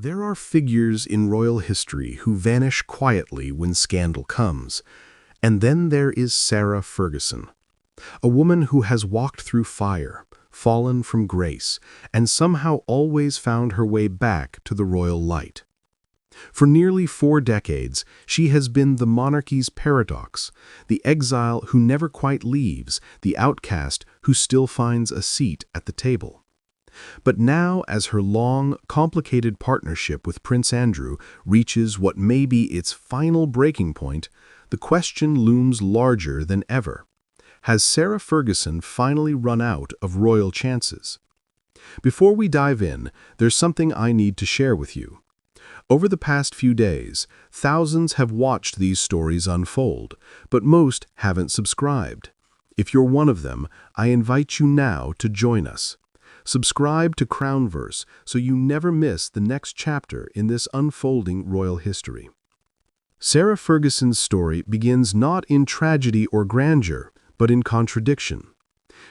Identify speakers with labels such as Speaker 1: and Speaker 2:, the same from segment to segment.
Speaker 1: There are figures in royal history who vanish quietly when scandal comes. And then there is Sarah Ferguson, a woman who has walked through fire, fallen from grace, and somehow always found her way back to the royal light. For nearly 4 decades, she has been the monarchy's paradox, the exile who never quite leaves, the outcast who still finds a seat at the table. But now, as her long, complicated partnership with Prince Andrew reaches what may be its final breaking point, the question looms larger than ever. Has Sarah Ferguson finally run out of royal chances? Before we dive in, there's something I need to share with you. Over the past few days, thousands have watched these stories unfold, but most haven't subscribed. If you're one of them, I invite you now to join us. Subscribe to Crownverse so you never miss the next chapter in this unfolding royal history. Sarah Ferguson's story begins not in tragedy or grandeur, but in contradiction.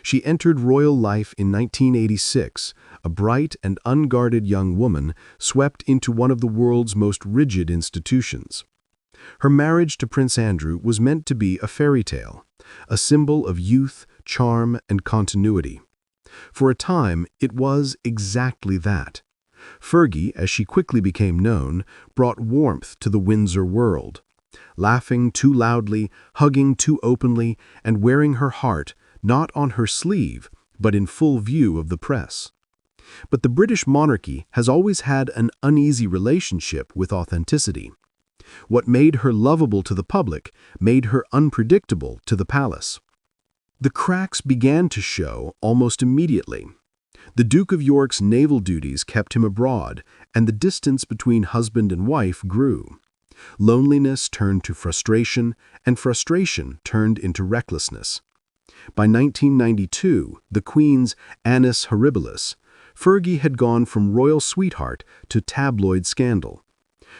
Speaker 1: She entered royal life in 1986, a bright and unguarded young woman swept into one of the world's most rigid institutions. Her marriage to Prince Andrew was meant to be a fairy tale, a symbol of youth, charm, and continuity. For a time, it was exactly that. Fergie, as she quickly became known, brought warmth to the Windsor world. Laughing too loudly, hugging too openly, and wearing her heart not on her sleeve, but in full view of the press. But the British monarchy has always had an uneasy relationship with authenticity. What made her lovable to the public made her unpredictable to the palace. The cracks began to show almost immediately. The Duke of York's naval duties kept him abroad, and the distance between husband and wife grew. Loneliness turned to frustration, and frustration turned into recklessness. By 1992, the Queen's annus horribilis, Fergie had gone from royal sweetheart to tabloid scandal.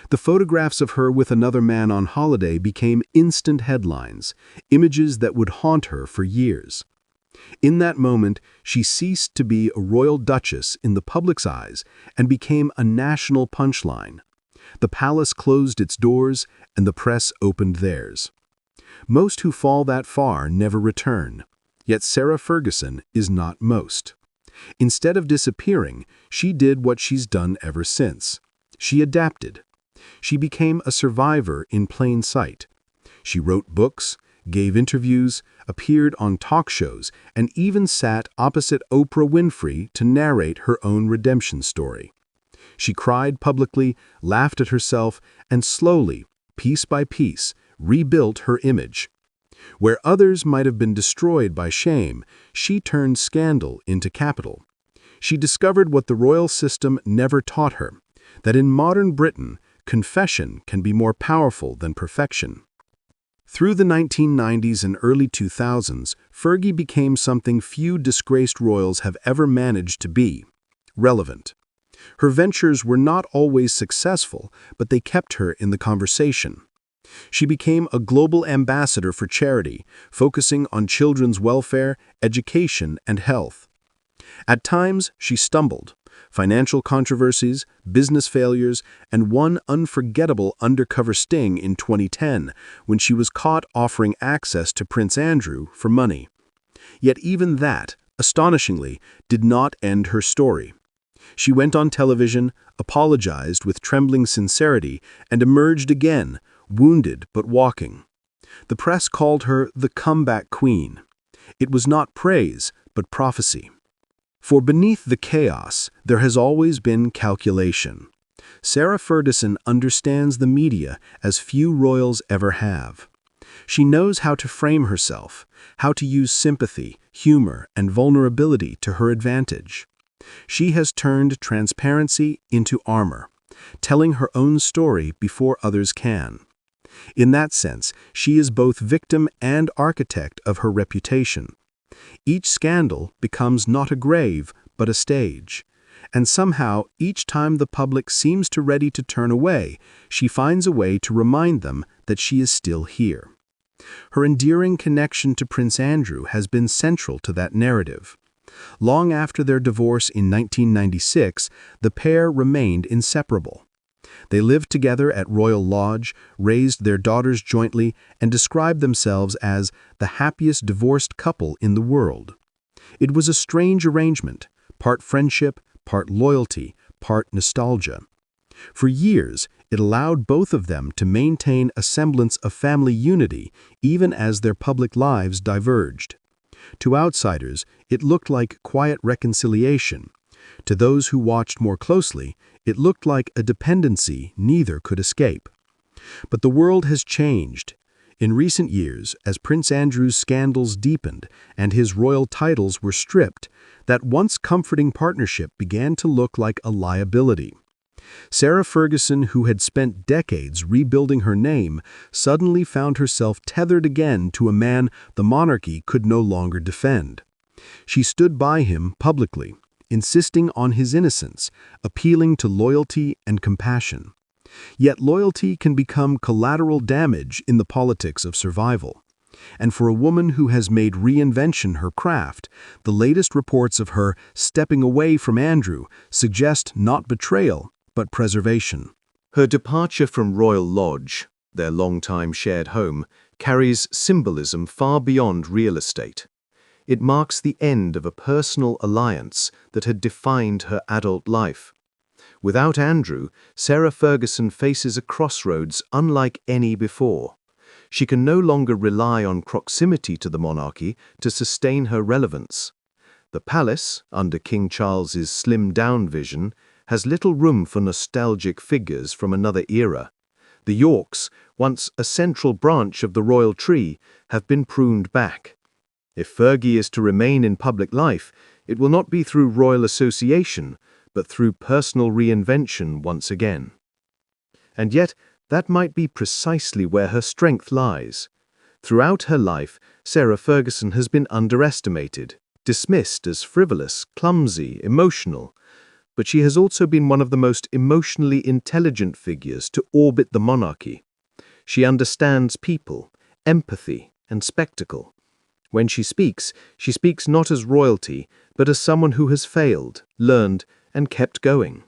Speaker 1: The photographs of her with another man on holiday became instant headlines, images that would haunt her for years. In that moment, she ceased to be a royal duchess in the public's eyes and became a national punchline. The palace closed its doors and the press opened theirs. Most who fall that far never return, yet Sarah Ferguson is not most. Instead of disappearing, she did what she's done ever since. She adapted. She became a survivor in plain sight. She wrote books, gave interviews, appeared on talk shows, and even sat opposite Oprah Winfrey to narrate her own redemption story. She cried publicly, laughed at herself, and slowly, piece by piece, rebuilt her image. Where others might have been destroyed by shame, she turned scandal into capital. She discovered what the royal system never taught her, that in modern Britain, confession can be more powerful than perfection. Through the 1990s and early 2000s, Fergie became something few disgraced royals have ever managed to be: relevant. Her ventures were not always successful, but they kept her in the conversation. She became a global ambassador for charity, focusing on children's welfare, education, and health. At times, she stumbled. Financial controversies, business failures, and one unforgettable undercover sting in 2010 when she was caught offering access to Prince Andrew for money. Yet even that, astonishingly, did not end her story. She went on television, apologized with trembling sincerity, and emerged again, wounded but walking. The press called her the comeback queen. It was not praise, but prophecy. For beneath the chaos, there has always been calculation. Sarah Ferguson understands the media as few royals ever have. She knows how to frame herself, how to use sympathy, humor, and vulnerability to her advantage. She has turned transparency into armor, telling her own story before others can. In that sense, she is both victim and architect of her reputation. Each scandal becomes not a grave, but a stage. And somehow, each time the public seems ready to turn away, she finds a way to remind them that she is still here. Her endearing connection to Prince Andrew has been central to that narrative. Long after their divorce in 1996, the pair remained inseparable. They lived together at Royal Lodge, raised their daughters jointly, and described themselves as the happiest divorced couple in the world. It was a strange arrangement, part friendship, part loyalty, part nostalgia. For years, it allowed both of them to maintain a semblance of family unity, even as their public lives diverged. To outsiders, it looked like quiet reconciliation. To those who watched more closely, it looked like a dependency neither could escape. But the world has changed. In recent years, as Prince Andrew's scandals deepened and his royal titles were stripped, that once comforting partnership began to look like a liability. Sarah Ferguson, who had spent decades rebuilding her name, suddenly found herself tethered again to a man the monarchy could no longer defend. She stood by him publicly, insisting on his innocence, appealing to loyalty and compassion. Yet loyalty can become collateral damage in the politics of survival. And for a woman who has made reinvention her craft, the latest reports of her stepping away from Andrew suggest not betrayal, but preservation.
Speaker 2: Her departure from Royal Lodge, their long-time shared home, carries symbolism far beyond real estate. It marks the end of a personal alliance that had defined her adult life. Without Andrew, Sarah Ferguson faces a crossroads unlike any before. She can no longer rely on proximity to the monarchy to sustain her relevance. The palace, under King Charles's slimmed-down vision, has little room for nostalgic figures from another era. The Yorks, once a central branch of the royal tree, have been pruned back. If Fergie is to remain in public life, it will not be through royal association, but through personal reinvention once again. And yet, that might be precisely where her strength lies. Throughout her life, Sarah Ferguson has been underestimated, dismissed as frivolous, clumsy, emotional. But she has also been one of the most emotionally intelligent figures to orbit the monarchy. She understands people, empathy, and spectacle. When she speaks not as royalty, but as someone who has failed, learned, and kept going.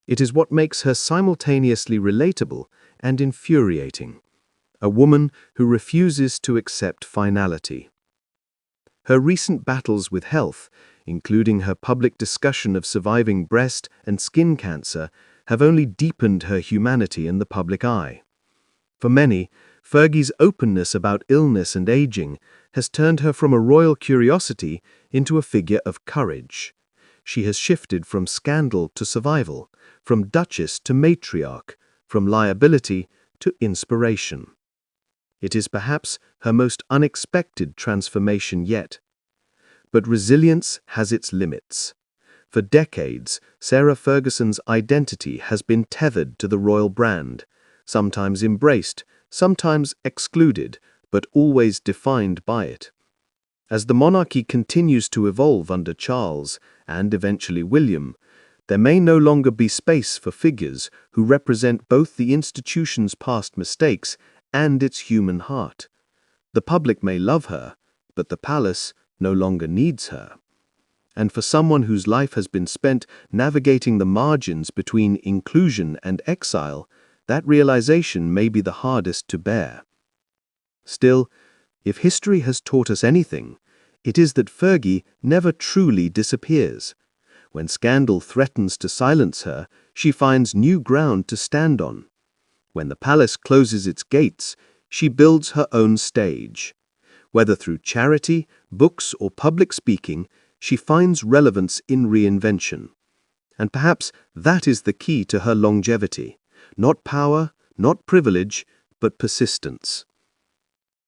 Speaker 2: It is what makes her simultaneously relatable and infuriating. A woman who refuses to accept finality. Her recent battles with health, including her public discussion of surviving breast and skin cancer, have only deepened her humanity in the public eye. For many, Fergie's openness about illness and aging has turned her from a royal curiosity into a figure of courage. She has shifted from scandal to survival, from Duchess to matriarch, from liability to inspiration. It is perhaps her most unexpected transformation yet. But resilience has its limits. For decades, Sarah Ferguson's identity has been tethered to the royal brand, sometimes embraced, sometimes excluded, but always defined by it. As the monarchy continues to evolve under Charles and eventually William, there may no longer be space for figures who represent both the institution's past mistakes and its human heart. The public may love her, but the palace no longer needs her. And for someone whose life has been spent navigating the margins between inclusion and exile, that realization may be the hardest to bear. Still, if history has taught us anything, it is that Fergie never truly disappears. When scandal threatens to silence her, she finds new ground to stand on. When the palace closes its gates, she builds her own stage. Whether through charity, books, or public speaking, she finds relevance in reinvention. And perhaps that is the key to her longevity. Not power, not privilege, but persistence.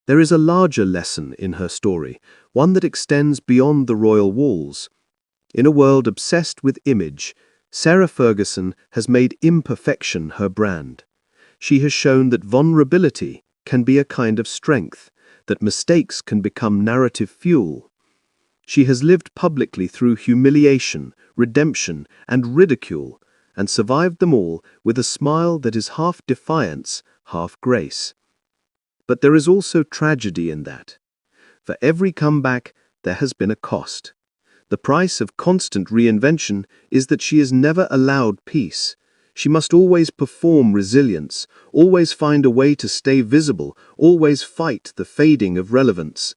Speaker 2: There is a larger lesson in her story, one that extends beyond the royal walls. In a world obsessed with image, Sarah Ferguson has made imperfection her brand. She has shown that vulnerability can be a kind of strength, that mistakes can become narrative fuel. She has lived publicly through humiliation, redemption, and ridicule, and survived them all with a smile that is half defiance, half grace. But there is also tragedy in that. For every comeback, there has been a cost. The price of constant reinvention is that she is never allowed peace. She must always perform resilience, always find a way to stay visible, always fight the fading of relevance.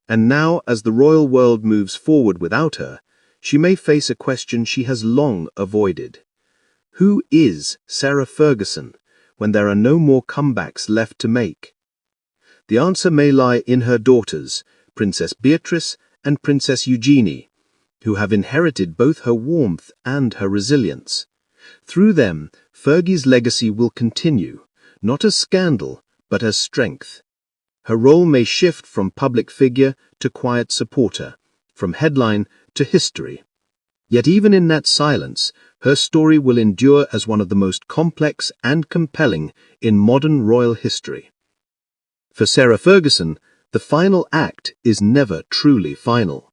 Speaker 2: And now, as the royal world moves forward without her, she may face a question she has long avoided. Who is Sarah Ferguson when there are no more comebacks left to make? The answer may lie in her daughters, Princess Beatrice and Princess Eugenie, who have inherited both her warmth and her resilience. Through them, Fergie's legacy will continue, not as scandal, but as strength. Her role may shift from public figure to quiet supporter, from headline to history. Yet even in that silence, her story will endure as one of the most complex and compelling in modern royal history. For Sarah Ferguson, the final act is never truly final.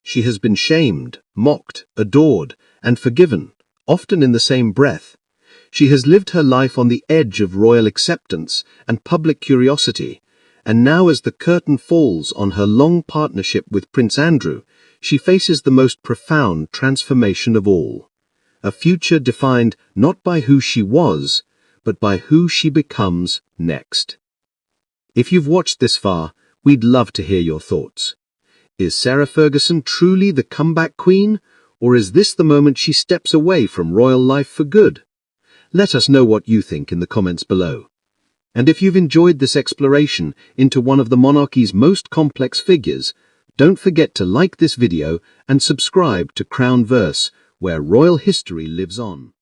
Speaker 2: She has been shamed, mocked, adored, and forgiven, often in the same breath. She has lived her life on the edge of royal acceptance and public curiosity, and now as the curtain falls on her long partnership with Prince Andrew, she faces the most profound transformation of all. A future defined not by who she was, but by who she becomes next. If you've watched this far, we'd love to hear your thoughts. Is Sarah Ferguson truly the comeback queen, or is this the moment she steps away from royal life for good? Let us know what you think in the comments below. And if you've enjoyed this exploration into one of the monarchy's most complex figures, don't forget to like this video and subscribe to Crownverse, where royal history lives on.